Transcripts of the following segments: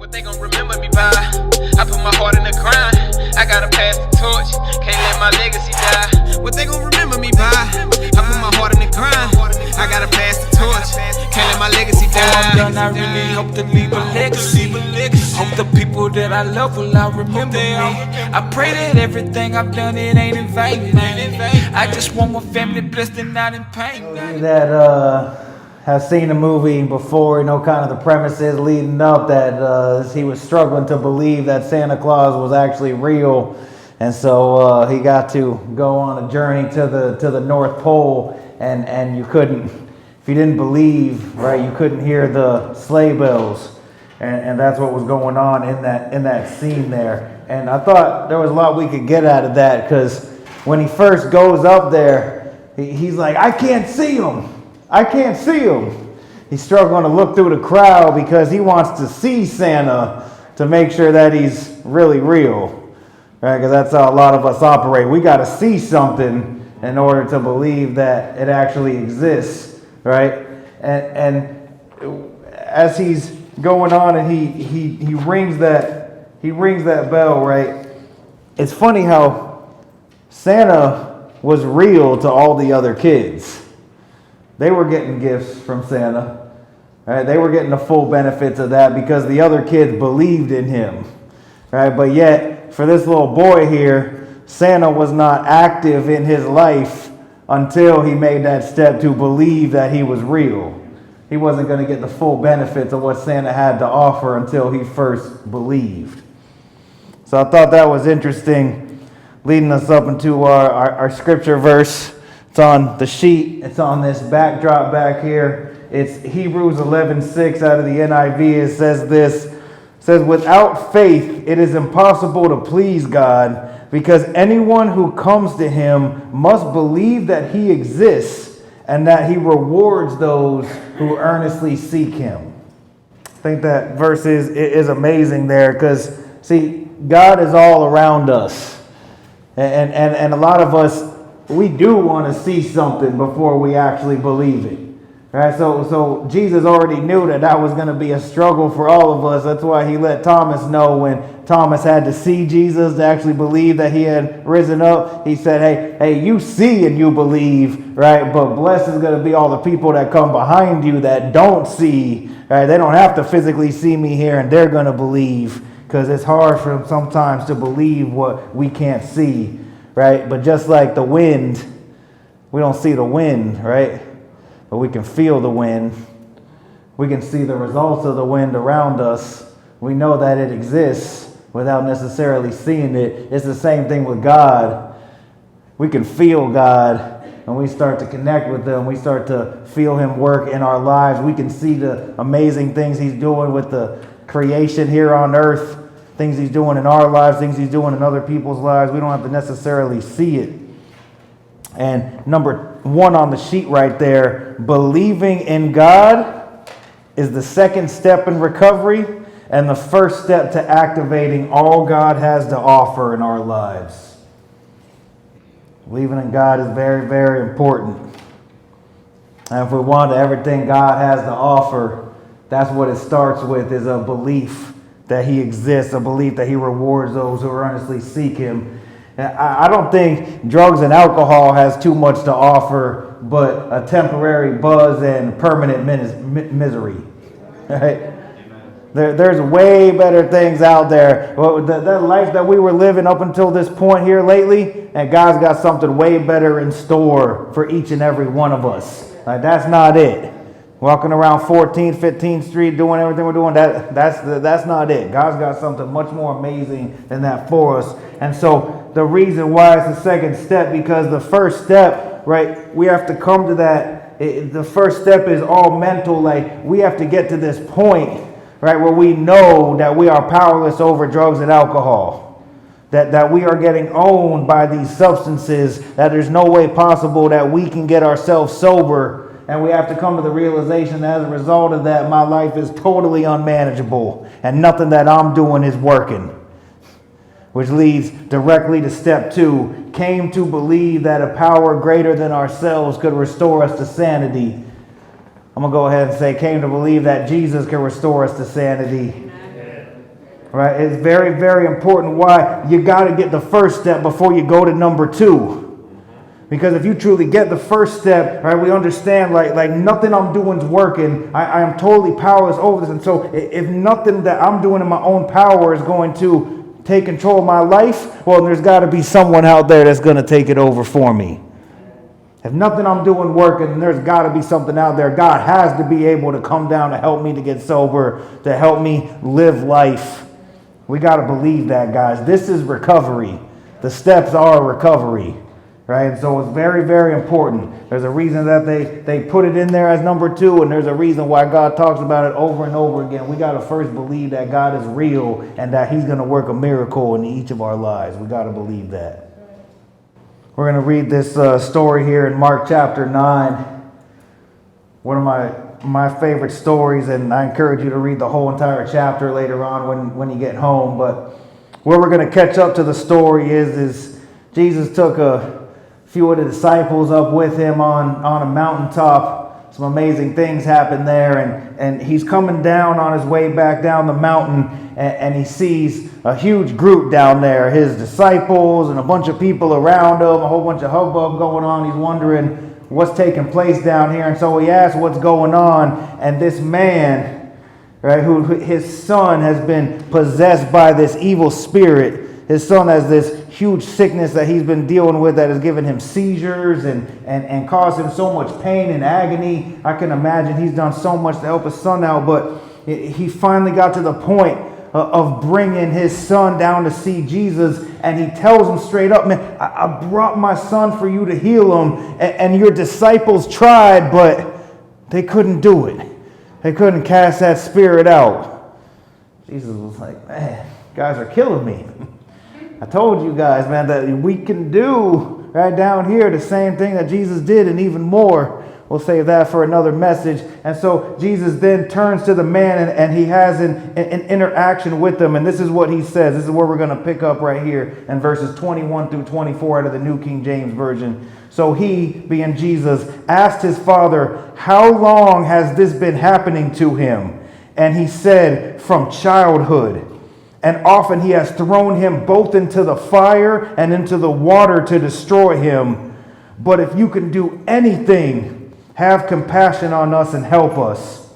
What they gon' remember me by? I put my heart in the grind. I gotta pass the torch. Can't let my legacy die. What they gon' remember me by? I put my heart in the grind. I gotta pass the torch. Can't let my legacy die. Before I'm done, I really hope to leave a legacy. Hope the people that I love will all remember me. I pray that everything I've done, it ain't in vain, man. I just want my family blessed and not in pain. That have seen the movie before, kind of the premises leading up, that he was struggling to believe that Santa Claus was actually real, and so he got to go on a journey to the North Pole, and you couldn't, if you didn't believe, right, you couldn't hear the sleigh bells, and that's what was going on in that scene there. And I thought there was a lot we could get out of that, because when he first goes up there, he's like, I can't see him. I can't see him. He's struggling to look through the crowd because he wants to see Santa to make sure that he's really real, right? Because that's how a lot of us operate. We got to see something in order to believe that it actually exists, right? And as he's going on and he rings that bell, right? It's funny how Santa was real to all the other kids. They were getting gifts from Santa. Right? They were getting the full benefits of that because the other kids believed in him. Right? But yet, for this little boy here, Santa was not active in his life until he made that step to believe that he was real. He wasn't going to get the full benefits of what Santa had to offer until he first believed. So I thought that was interesting, leading us up into our scripture verse. It's on the sheet. It's on this backdrop back here. It's Hebrews 11:6 out of the NIV. It says this. It says, without faith, it is impossible to please God, because anyone who comes to him must believe that he exists and that he rewards those who earnestly seek him. I think that verse is amazing there, because, see, God is all around us. And a lot of us, we do want to see something before we actually believe it. Right? So Jesus already knew that was going to be a struggle for all of us. That's why he let Thomas know when Thomas had to see Jesus to actually believe that he had risen up. He said, hey, you see and you believe, right? But blessed is going to be all the people that come behind you that don't see, right? They don't have to physically see me here, and they're going to believe, because it's hard for them sometimes to believe what we can't see. Right? But just like the wind, we don't see the wind, right? But we can feel the wind. We can see the results of the wind around us. We know that it exists without necessarily seeing it. It's the same thing with God. We can feel God, and we start to connect with him. We start to feel him work in our lives. We can see the amazing things he's doing with the creation here on earth. Things he's doing in our lives, things he's doing in other people's lives. We don't have to necessarily see it. And number 1 on the sheet right there, believing in God is the second step in recovery and the first step to activating all God has to offer in our lives. Believing in God is very, very important. And if we want everything God has to offer, that's what it starts with, is a belief that he exists, a belief that he rewards those who earnestly seek him. I don't think drugs and alcohol has too much to offer but a temporary buzz and permanent misery. Right? There's way better things out there. Well, that life that we were living up until this point here lately, and God's got something way better in store for each and every one of us. That's not it. Walking around 14th, 15th Street, doing everything we're doing, that's not it. God's got something much more amazing than that for us. And so the reason why it's the second step, because the first step, right, we have to come to that. The first step is all mental. Like, we have to get to this point, right, where we know that we are powerless over drugs and alcohol. That we are getting owned by these substances, that there's no way possible that we can get ourselves sober. And we have to come to the realization that as a result of that, my life is totally unmanageable and nothing that I'm doing is working. Which leads directly to step 2, came to believe that a power greater than ourselves could restore us to sanity. I'm going to go ahead and say came to believe that Jesus can restore us to sanity. Right? It's very, very important why you got to get the first step before you go to number 2. Because if you truly get the first step, right, we understand like nothing I'm doing is working. I am totally powerless over this. And so if nothing that I'm doing in my own power is going to take control of my life, well, there's got to be someone out there that's going to take it over for me. If nothing I'm doing working, there's got to be something out there. God has to be able to come down to help me to get sober, to help me live life. We got to believe that, guys. This is recovery. The steps are recovery. Right? So it's very, very important. There's a reason that they put it in there as number 2, and there's a reason why God talks about it over and over again. We got to first believe that God is real and that he's going to work a miracle in each of our lives. We got to believe that. We're going to read this story here in Mark chapter 9. One of my favorite stories, and I encourage you to read the whole entire chapter later on when you get home. But where we're going to catch up to the story is Jesus took a few of the disciples up with him on a mountaintop. Some amazing things happened there, and he's coming down on his way back down the mountain, and he sees a huge group down there, his disciples and a bunch of people around him, a whole bunch of hubbub going on. He's wondering what's taking place down here, and so he asks what's going on, and this man, right, who his son has been possessed by this evil spirit. His son has this huge sickness that he's been dealing with that has given him seizures and caused him so much pain and agony. I can imagine he's done so much to help his son out, but he finally got to the point of bringing his son down to see Jesus, and he tells him straight up, man, I brought my son for you to heal him, and your disciples tried, but they couldn't do it. They couldn't cast that spirit out. Jesus was like, man, guys are killing me. I told you guys, man, that we can do right down here the same thing that Jesus did and even more. We'll save that for another message. And so Jesus then turns to the man and he has an interaction with them. And this is what he says. This is where we're going to pick up right here in verses 21 through 24 out of the New King James Version. So he, being Jesus, asked his father, how long has this been happening to him? And he said, from childhood. And often he has thrown him both into the fire and into the water to destroy him. But if you can do anything, have compassion on us and help us.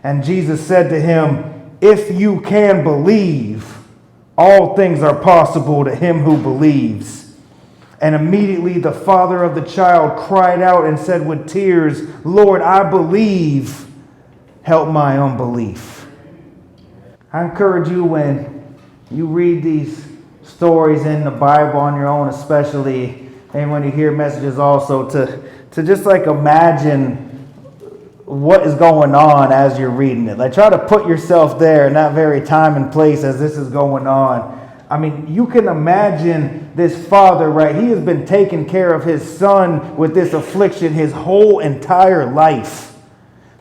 And Jesus said to him, if you can believe, all things are possible to him who believes. And immediately the father of the child cried out and said with tears, Lord, I believe, help my unbelief. I encourage you, when you read these stories in the Bible on your own, especially, and when you hear messages also, to just like imagine what is going on as you're reading it. Like, try to put yourself there in that very time and place as this is going on. I mean, you can imagine this father, right? He has been taking care of his son with this affliction his whole entire life.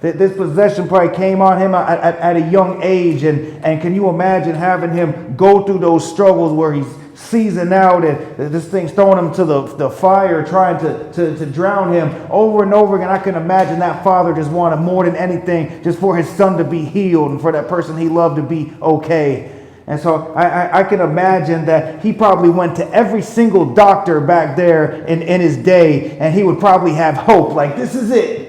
This possession probably came on him at a young age, and can you imagine having him go through those struggles where he's seizing out and this thing's throwing him to the fire, trying to drown him over and over again. I can imagine that father just wanted more than anything just for his son to be healed and for that person he loved to be okay. And so I can imagine that he probably went to every single doctor back there in his day, and he would probably have hope, like, this is it.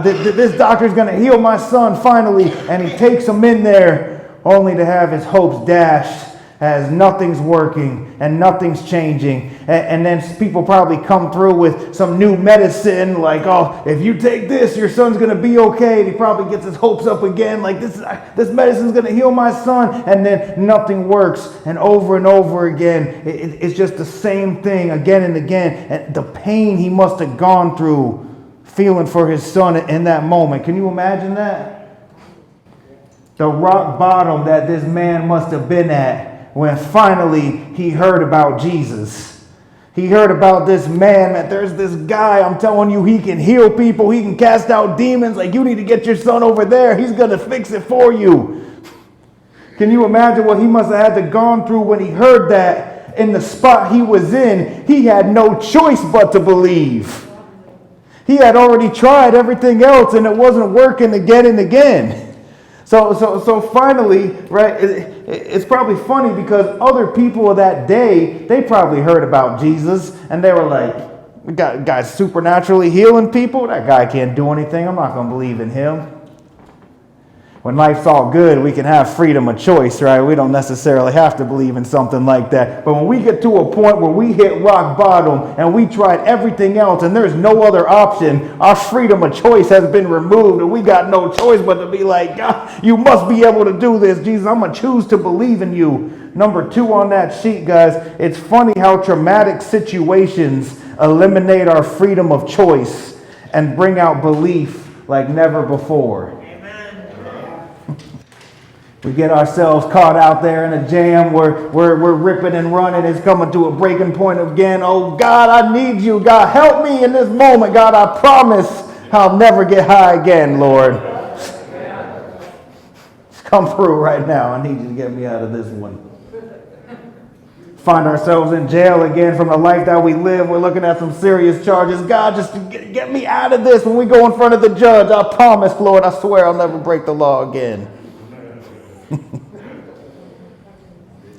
This doctor's going to heal my son finally. And he takes him in there only to have his hopes dashed as nothing's working and nothing's changing. And then people probably come through with some new medicine like, oh, if you take this, your son's going to be okay. And he probably gets his hopes up again like, this medicine's going to heal my son. And then nothing works. And over again, it's just the same thing again and again. And the pain he must have gone through feeling for his son in that moment. Can you imagine that? The rock bottom that this man must have been at when finally he heard about Jesus. He heard about this man, that there's this guy, I'm telling you, he can heal people, he can cast out demons. Like, you need to get your son over there. He's going to fix it for you. Can you imagine what he must have had to gone through when he heard that in the spot he was in? He had no choice but to believe. He had already tried everything else and it wasn't working again and again. So finally, right, it's probably funny because other people of that day, they probably heard about Jesus and they were like, guy's supernaturally healing people. That guy can't do anything. I'm not going to believe in him. When life's all good, we can have freedom of choice, right? We don't necessarily have to believe in something like that. But when we get to a point where we hit rock bottom and we tried everything else and there's no other option, our freedom of choice has been removed and we got no choice but to be like, God, you must be able to do this. Jesus, I'm going to choose to believe in you. Number 2 on that sheet, guys, it's funny how traumatic situations eliminate our freedom of choice and bring out belief like never before. We get ourselves caught out there in a jam where we're ripping and running. It's coming to a breaking point again. Oh, God, I need you. God, help me in this moment. God, I promise I'll never get high again, Lord. Come through right now. I need you to get me out of this one. Find ourselves in jail again from the life that we live. We're looking at some serious charges. God, just get me out of this when we go in front of the judge. I promise, Lord, I swear I'll never break the law again.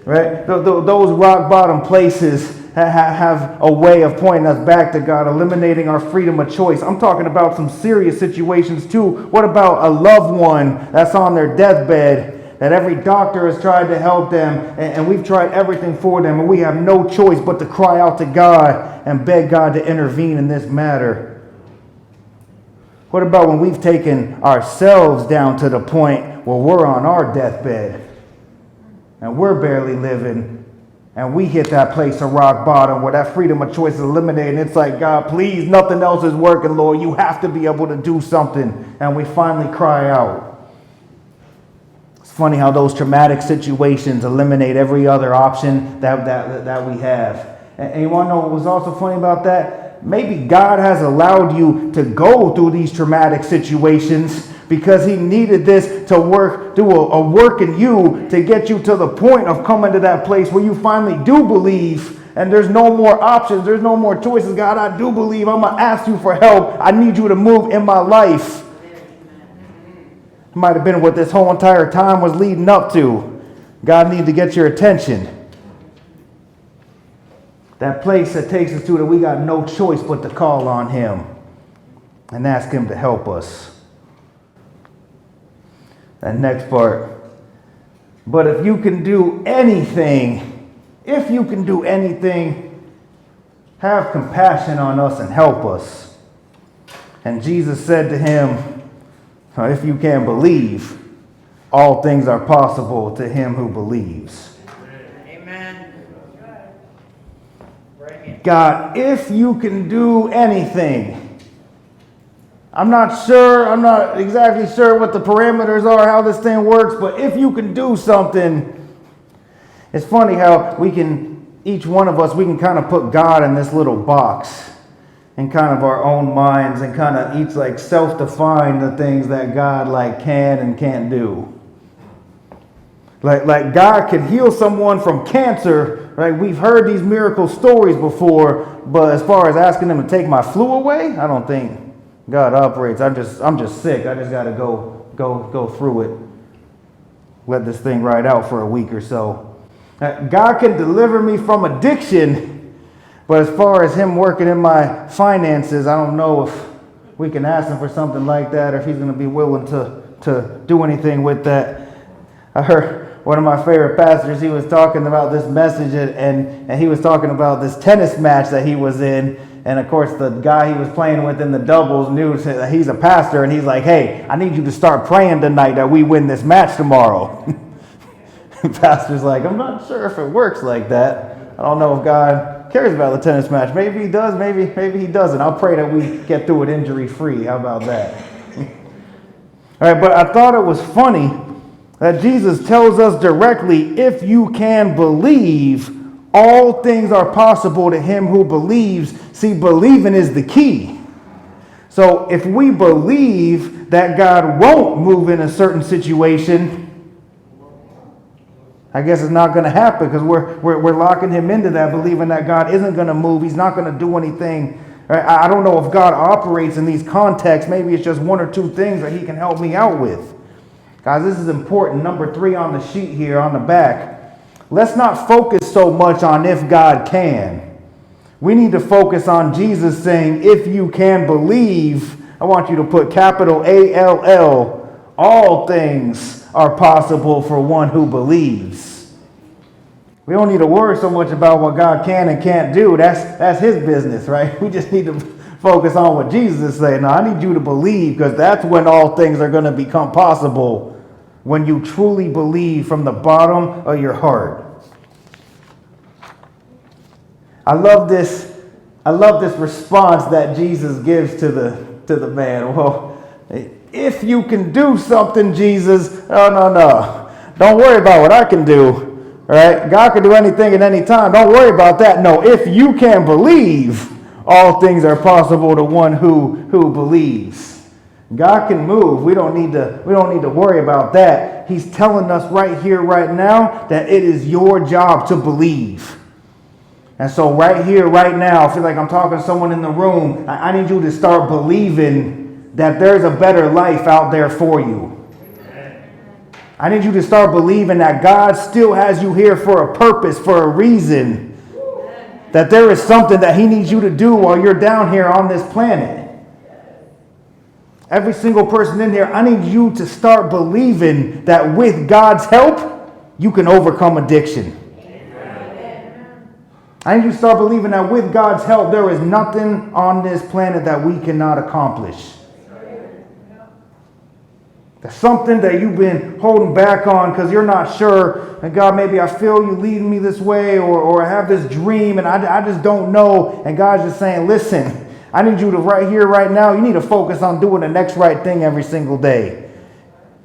Right? Those rock bottom places have a way of pointing us back to God, eliminating our freedom of choice. I'm talking about some serious situations too. What about a loved one that's on their deathbed, that every doctor has tried to help them, and we've tried everything for them, and we have no choice but to cry out to God and beg God to intervene in this matter? What about when we've taken ourselves down to the point where we're on our deathbed and we're barely living, and we hit that place of rock bottom where that freedom of choice is eliminated? It's like, God, please, nothing else is working, Lord. You have to be able to do something. And we finally cry out. It's funny how those traumatic situations eliminate every other option that we have. And you want to know what was also funny about that? Maybe God has allowed you to go through these traumatic situations because he needed this to do a work in you to get you to the point of coming to that place where you finally do believe and there's no more options, there's no more choices. God, I do believe. I'm going to ask you for help. I need you to move in my life. It might have been what this whole entire time was leading up to. God needs to get your attention. That place that takes us to that we got no choice but to call on him and ask him to help us. That next part. But if you can do anything, have compassion on us and help us. And Jesus said to him, if you can believe, all things are possible to him who believes. Amen. God, if you can do anything. I'm not exactly sure what the parameters are, how this thing works, but if you can do something, it's funny how each one of us, we can kind of put God in this little box in kind of our own minds and kind of each like self-define the things that God like can and can't do. Like God can heal someone from cancer, right? We've heard these miracle stories before, but as far as asking them to take my flu away, I don't think God operates. I'm just sick. I just got to go through it. Let this thing ride out for a week or so. God can deliver me from addiction, but as far as him working in my finances, I don't know if we can ask him for something like that or if he's going to be willing to do anything with that. I heard one of my favorite pastors, he was talking about this message and he was talking about this tennis match that he was in. And of course, the guy he was playing with in the doubles knew that he's a pastor, and he's like, hey, I need you to start praying tonight that we win this match tomorrow. The pastor's like, I'm not sure if it works like that. I don't know if God cares about the tennis match. Maybe he does, maybe he doesn't. I'll pray that we get through it injury-free. How about that? All right, but I thought it was funny that Jesus tells us directly, if you can believe, all things are possible to him who believes. See, believing is the key. So if we believe that God won't move in a certain situation, I guess it's not going to happen because we're locking him into that, believing that God isn't going to move. He's not going to do anything. I don't know if God operates in these contexts. Maybe it's just one or two things that he can help me out with. Guys, this is important. Number 3 on the sheet here on the back. Let's not focus so much on if God can. We need to focus on Jesus saying, if you can believe. I want you to put capital ALL. All things are possible for one who believes. We don't need to worry so much about what God can and can't do. That's his business, right? We just need to focus on what Jesus is saying. Now, I need you to believe, because that's when all things are going to become possible, when you truly believe from the bottom of your heart. I love this response that Jesus gives to the man. Well, if you can do something, Jesus, no. Don't worry about what I can do. Right? God can do anything at any time. Don't worry about that. No, if you can believe, all things are possible to one who believes. God can move. We don't need to worry about that. He's telling us right here, right now, that it is your job to believe. And so right here, right now, I feel like I'm talking to someone in the room. I need you to start believing that there's a better life out there for you. I need you to start believing that God still has you here for a purpose, for a reason. That there is something that he needs you to do while you're down here on this planet. Every single person in here, I need you to start believing that with God's help, you can overcome addiction. I need you to start believing that with God's help, there is nothing on this planet that we cannot accomplish. There's something that you've been holding back on because you're not sure. And God, maybe I feel you leading me this way, or I have this dream and I just don't know. And God's just saying, listen, I need you to right here, right now, you need to focus on doing the next right thing every single day.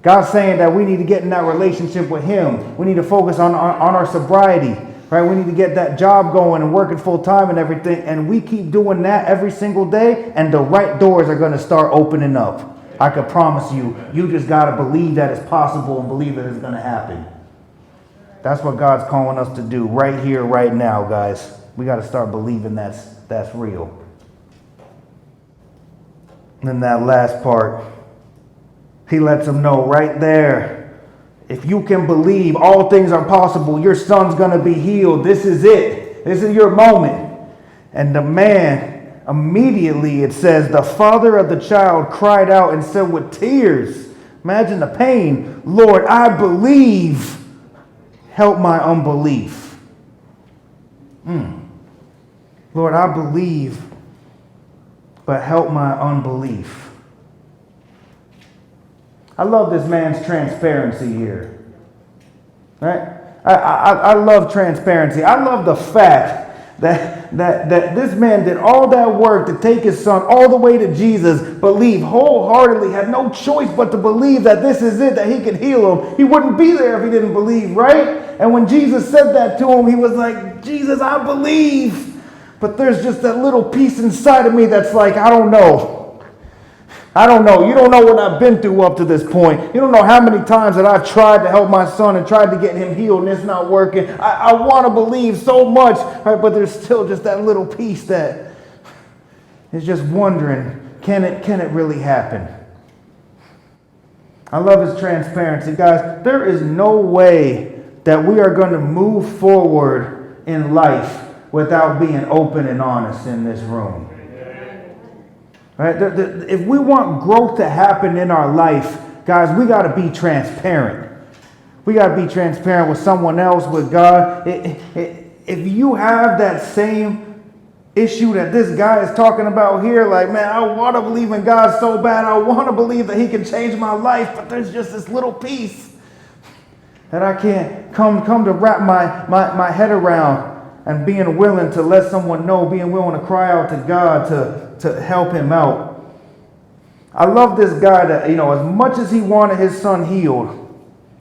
God's saying that we need to get in that relationship with him. We need to focus on our sobriety. Right? We need to get that job going and working full time and everything. And we keep doing that every single day, and the right doors are going to start opening up. I can promise you, you just got to believe that it's possible and believe that it's going to happen. That's what God's calling us to do right here, right now, guys. We got to start believing that's real. And then that last part, he lets them know right there, if you can believe all things are possible, your son's going to be healed. This is it. This is your moment. And the man, immediately, it says, the father of the child cried out and said with tears, imagine the pain, Lord, I believe, help my unbelief. Lord, I believe, but help my unbelief. I love this man's transparency here. Right? I love transparency. I love the fact that this man did all that work to take his son all the way to Jesus, believe wholeheartedly, had no choice but to believe that this is it, that he could heal him. He wouldn't be there if he didn't believe, right? And when Jesus said that to him, he was like, Jesus, I believe. But there's just that little piece inside of me that's like, I don't know. I don't know. You don't know what I've been through up to this point. You don't know how many times that I've tried to help my son and tried to get him healed and it's not working. I want to believe so much, right? But there's still just that little piece that is just wondering, can it really happen? I love his transparency. Guys, there is no way that we are going to move forward in life without being open and honest in this room. Right? If we want growth to happen in our life, guys, we got to be transparent. We got to be transparent with someone else, with God. If you have that same issue that this guy is talking about here, like, man, I want to believe in God so bad. I want to believe that he can change my life, but there's just this little piece that I can't come to wrap my head around, and being willing to let someone know, being willing to cry out to God to help him out. I love this guy that, as much as he wanted his son healed,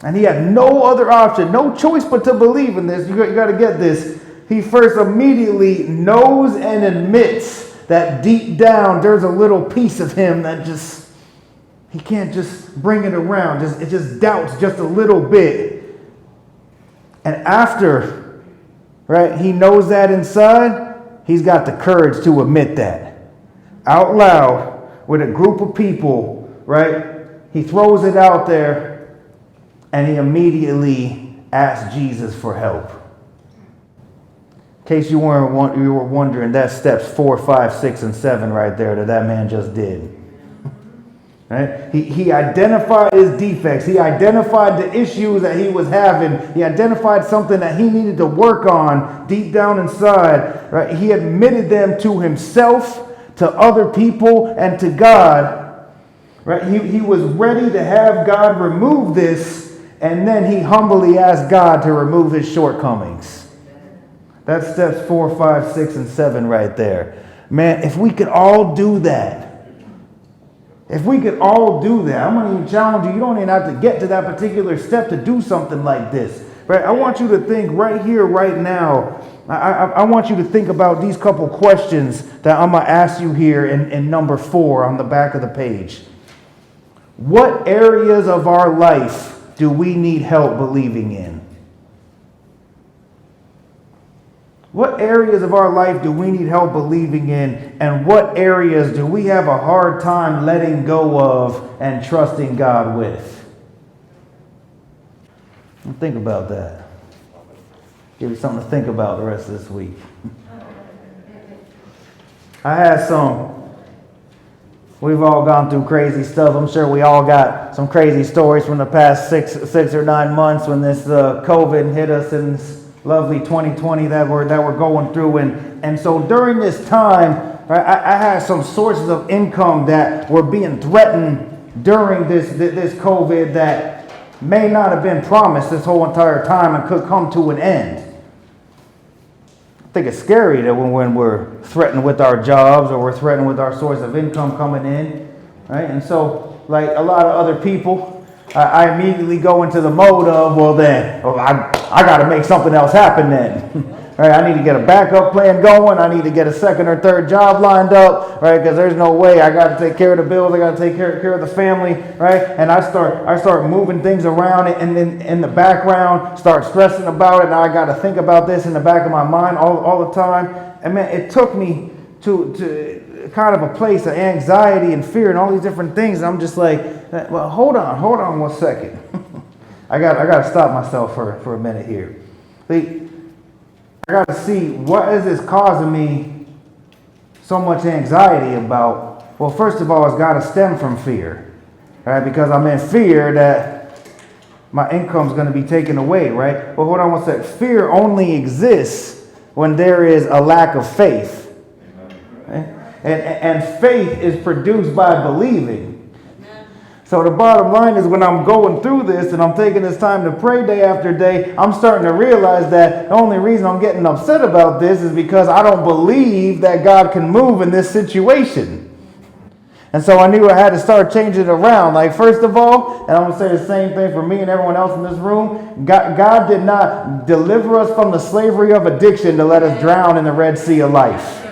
and he had no other option, no choice but to believe in this. You got to get this. He first immediately knows and admits that deep down there's a little piece of him that he can't just bring it around. It just doubts just a little bit. And after, right, he knows that inside, he's got the courage to admit that out loud with a group of people, right? He throws it out there and he immediately asked Jesus for help. In case you were wondering, that's steps 4, 5, 6, and 7 right there that man just did. Right? He identified his defects. He identified the issues that he was having. He identified something that he needed to work on deep down inside. Right? He admitted them to himself, to other people, and to God. Right? He was ready to have God remove this, and then he humbly asked God to remove his shortcomings. That's steps 4, 5, 6, and 7 right there. Man, if we could all do that. If we could all do that, I'm going to even challenge you. You don't even have to get to that particular step to do something like this. Right? I want you to think right here, right now. I want you to think about these couple questions that I'm going to ask you here in number 4 on the back of the page. What areas of our life do we need help believing in? What areas of our life do we need help believing in, and what areas do we have a hard time letting go of and trusting God with? Think about that. Give you something to think about the rest of this week. We've all gone through crazy stuff. I'm sure we all got some crazy stories from the past six or 9 months when this COVID hit us in this lovely 2020 that we're going through. And so during this time, right, I had some sources of income that were being threatened during this COVID that may not have been promised this whole entire time and could come to an end. I think it's scary that when we're threatened with our jobs or we're threatened with our source of income coming in, right? And so, like a lot of other people, I immediately go into the mode of, I got to make something else happen then. Right? I need to get a backup plan going. I need to get a second or third job lined up, right? Because there's no way. I got to take care of the bills. I got to take care of the family, right? And I start moving things around, and then in the background, start stressing about it. Now I got to think about this in the back of my mind all the time. And man, it took me to kind of a place of anxiety and fear and all these different things. And I'm just like, well, hold on 1 second. I got to stop myself for a minute here. I got to see, what is this causing me so much anxiety about? Well, first of all, it's got to stem from fear, right? Because I'm in fear that my income's going to be taken away, right? Well, hold on 1 second. Fear only exists when there is a lack of faith. Right? And faith is produced by believing. So the bottom line is, when I'm going through this and I'm taking this time to pray day after day, I'm starting to realize that the only reason I'm getting upset about this is because I don't believe that God can move in this situation. And so I knew I had to start changing it around. Like, first of all, and I'm going to say the same thing for me and everyone else in this room, God did not deliver us from the slavery of addiction to let us drown in the Red Sea of life.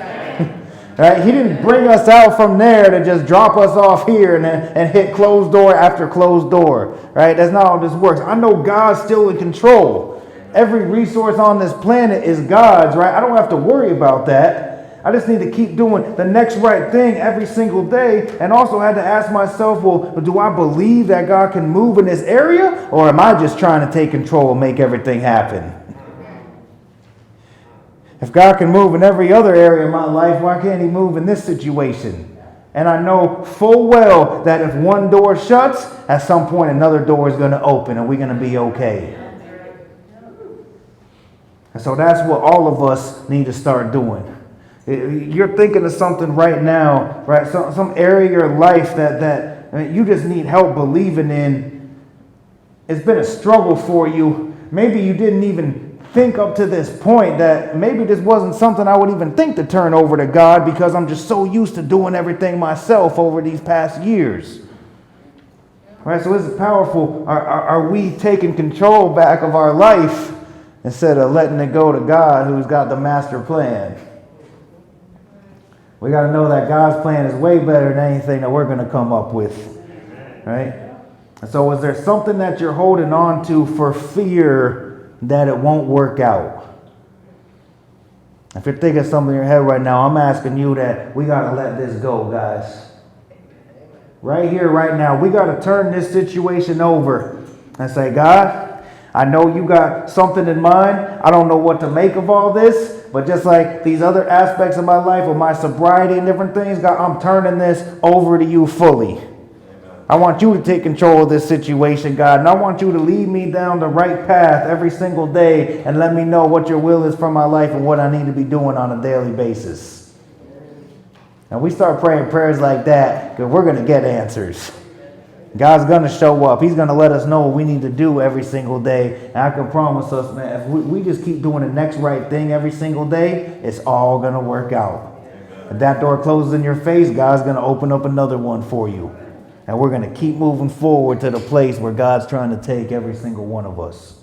Right? He didn't bring us out from there to just drop us off here and hit closed door after closed door. Right? That's not how this works. I know God's still in control. Every resource on this planet is God's, right? I don't have to worry about that. I just need to keep doing the next right thing every single day. And also had to ask myself, well, do I believe that God can move in this area? Or am I just trying to take control and make everything happen? If God can move in every other area of my life, why can't he move in this situation? And I know full well that if one door shuts, at some point another door is going to open and we're going to be okay. And so that's what all of us need to start doing. You're thinking of something right now, right? Some area of your life that you just need help believing in. It's been a struggle for you. Maybe you didn't even think up to this point that maybe this wasn't something I would even think to turn over to God, because I'm just so used to doing everything myself over these past years. Right? So this is powerful. Are we taking control back of our life instead of letting it go to God, who's got the master plan? We got to know that God's plan is way better than anything that we're going to come up with. Right? And so is there something that you're holding on to for fear that it won't work out? If you're thinking something in your head right now, I'm asking you that we got to let this go, guys. Right here, right now, we got to turn this situation over and say, God, I know you got something in mind. I don't know what to make of all this, but just like these other aspects of my life, with my sobriety and different things, God, I'm turning this over to you fully. I want you to take control of this situation, God, and I want you to lead me down the right path every single day and let me know what your will is for my life and what I need to be doing on a daily basis. And we start praying prayers like that, because we're going to get answers. God's going to show up. He's going to let us know what we need to do every single day. And I can promise us, man, if we just keep doing the next right thing every single day, it's all going to work out. If that door closes in your face, God's going to open up another one for you. And we're going to keep moving forward to the place where God's trying to take every single one of us.